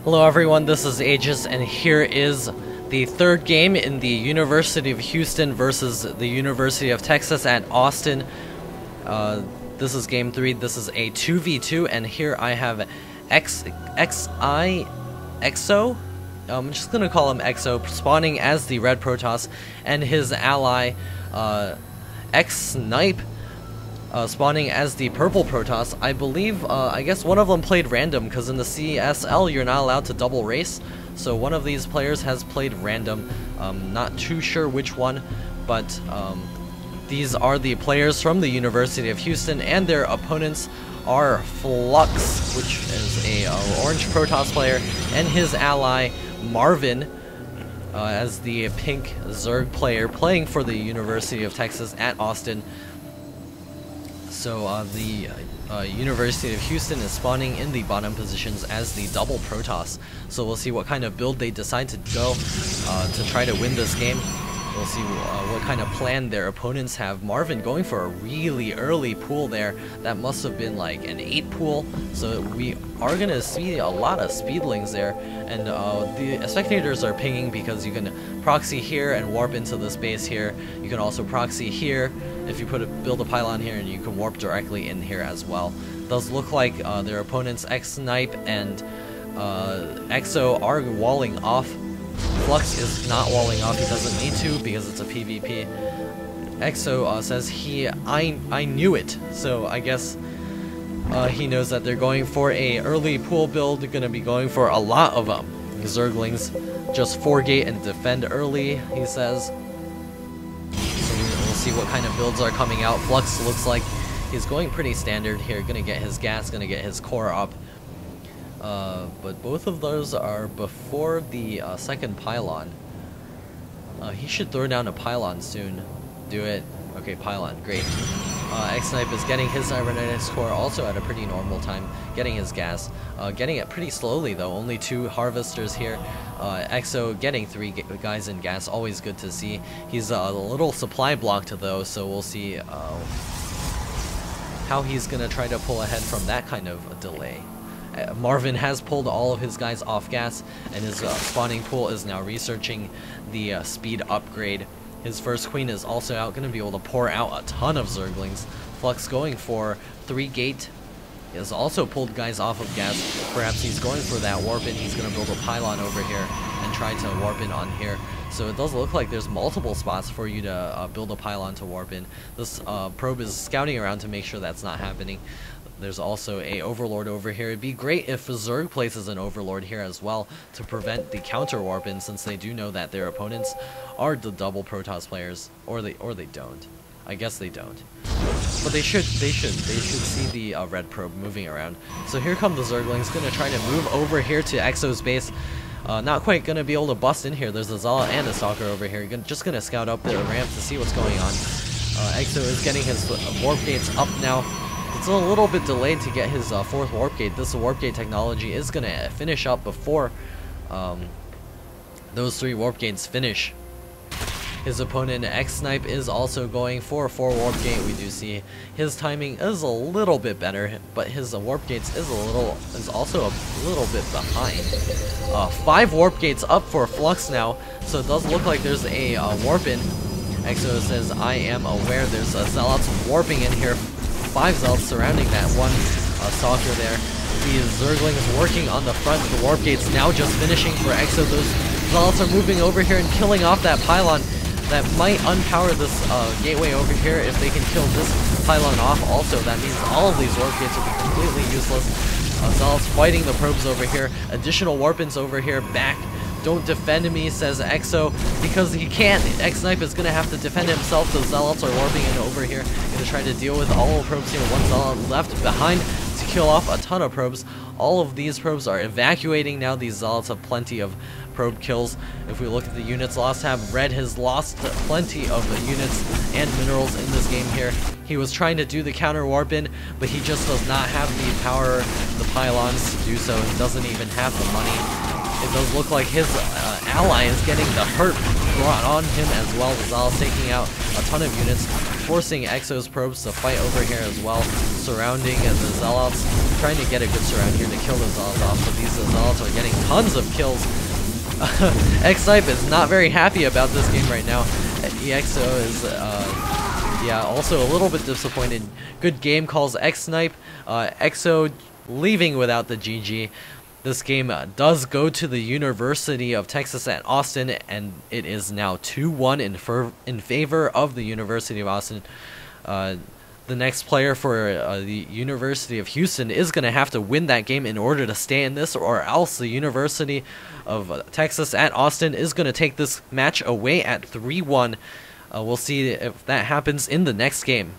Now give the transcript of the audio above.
Hello everyone, this is Aegis, and here is the third game in the University of Houston versus the University of Texas at Austin. This is game 3, this is a 2v2, and here I have XiExo, I'm just gonna call him Exo, spawning as the red Protoss, and his ally, XiSnipe, spawning as the purple Protoss. I believe, I guess one of them played random, because in the CSL you're not allowed to double race, so one of these players has played random. Not too sure which one, but these are the players from the University of Houston, and their opponents are FluX, which is a orange Protoss player, and his ally Marvin, as the pink Zerg player playing for the University of Texas at Austin. So the University of Houston is spawning in the bottom positions as the double Protoss. So we'll see what kind of build they decide to go to try to win this game. We'll see what kind of plan their opponents have. Marvin going for a really early pool there. That must have been like an 8 pool. So we are going to see a lot of speedlings there. And the spectators are pinging because you can proxy here and warp into this base here. You can also proxy here if you build a pylon here, and you can warp directly in here as well. It does look like their opponents XiSnipe and XO are walling off. FluX is not walling off, he doesn't need to because it's a PvP. XO says I knew it, so I guess he knows that they're going for a early pool build. They're gonna be going for a lot of Zerglings, just 4 gate and defend early, he says. So we'll see what kind of builds are coming out. FluX looks like he's going pretty standard here, gonna get his gas, gonna get his core up. But both of those are before the second pylon. He should throw down a pylon soon. Do it. Okay, pylon. Great. XiSnipe is getting his cybernetics core also at a pretty normal time, getting his gas. Getting it pretty slowly though, only 2 harvesters here. XO getting 3 guys in gas, always good to see. He's a little supply blocked though, so we'll see how he's gonna try to pull ahead from that kind of a delay. Marvin has pulled all of his guys off gas, and his spawning pool is now researching the speed upgrade. His first queen is also out, going to be able to pour out a ton of Zerglings. FluX going for 3 gate. He has also pulled guys off of gas. Perhaps he's going for that warp in. He's going to build a pylon over here and try to warp in on here. So it does look like there's multiple spots for you to build a pylon to warp in. This probe is scouting around to make sure that's not happening. There's also a overlord over here. It'd be great if Zerg places an overlord here as well to prevent the counter warp in, since they do know that their opponents are the double Protoss players, or they don't. I guess they don't, but they should see the red probe moving around. So here come the Zerglings, gonna try to move over here to Exo's base. Not quite gonna be able to bust in here. There's a Zealot and a Stalker over here. Just gonna scout up the ramp to see what's going on. Exo is getting his warp gates up now. It's a little bit delayed to get his 4th warp gate. This warp gate technology is going to finish up before those 3 warp gates finish. His opponent XiSnipe is also going for a 4 warp gate. We do see his timing is a little bit better, but his warp gates is also a little bit behind. 5 warp gates up for FluX now, so it does look like there's a warp in. Exo says, I am aware there's a Zealots warping in here. 5 Zealots surrounding that one Stalker there. The Zerglings working on the front. The warp gates now just finishing for Exo. Those Zealots are moving over here and killing off that pylon. That might unpower this gateway over here if they can kill this pylon off. Also, that means all of these warp gates will be completely useless. Zealots fighting the probes over here. Additional warp-ins over here. Back. Don't defend me, says Exo, because he can't. XiSnipe is going to have to defend himself. The Zealots are warping in over here. Going to try to deal with all the probes here. 1 Zealot left behind to kill off a ton of probes. All of these probes are evacuating now. These Zealots have plenty of probe kills. If we look at the units lost tab, Red has lost plenty of units and minerals in this game here. He was trying to do the counter warp in, but he just does not have the power, the pylons to do so. He doesn't even have the money. it does look like his ally is getting the hurt brought on him as well. The Zealots taking out a ton of units, forcing Exo's probes to fight over here as well, surrounding the Zealots, trying to get a good surround here to kill the Zealots off, but these Zealots are getting tons of kills. XiExo is not very happy about this game right now. XiExo is, yeah, also a little bit disappointed. Good game calls XiSnipe. XO leaving without the GG. This game does go to the University of Texas at Austin, and it is now 2-1 in favor of the University of Austin. The next player for the University of Houston is going to have to win that game in order to stay in this, or else the University of Texas at Austin is going to take this match away at 3-1. We'll see if that happens in the next game.